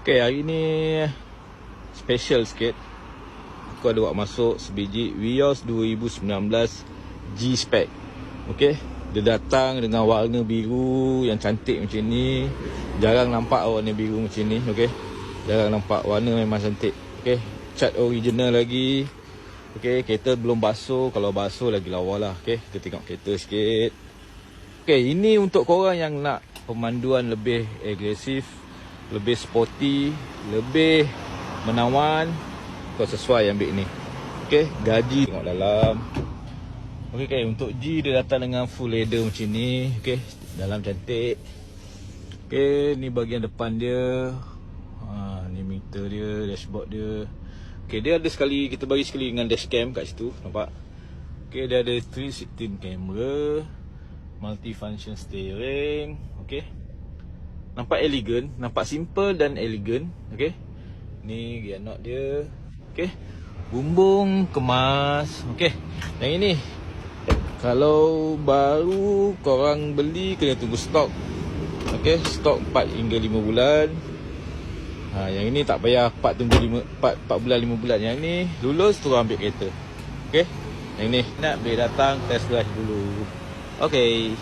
Okay, hari ni special sikit. Aku ada buat masuk sebiji Vios 2019 G-Spec. Okay, dia datang dengan warna biru yang cantik macam ni. Jarang nampak warna biru macam ni. Okay, jarang nampak, warna memang cantik. Okay, cat original lagi. Okay, kereta belum basuh. Kalau basuh lagi lawa lah. Okay, kita tengok kereta sikit. Okay, ini untuk korang yang nak pemanduan lebih agresif, lebih sporty, lebih menawan, kau sesuai ambil ni. Okay, gaji tengok dalam. Okay, untuk G dia datang dengan full leather macam ni. Okay, dalam cantik. Okay, ni bahagian depan dia. Ni meter dia, dashboard dia. Okay, dia ada sekali, kita bagi sekali dengan dashcam kat situ, nampak? Okay, dia ada 316 camera, multifunction steering. Okay, nampak elegan, nampak simple dan elegan. Okay, ni gear knob dia. Okay, bumbung kemas. Okay, yang ini kalau baru korang beli kena tunggu stok. Okay, stok 4 hingga 5 bulan. Yang ini tak payah 4 bulan 5 bulan. Yang ni lulus terus ambil kereta. Okay, yang ni nak boleh datang test drive dulu. Okay.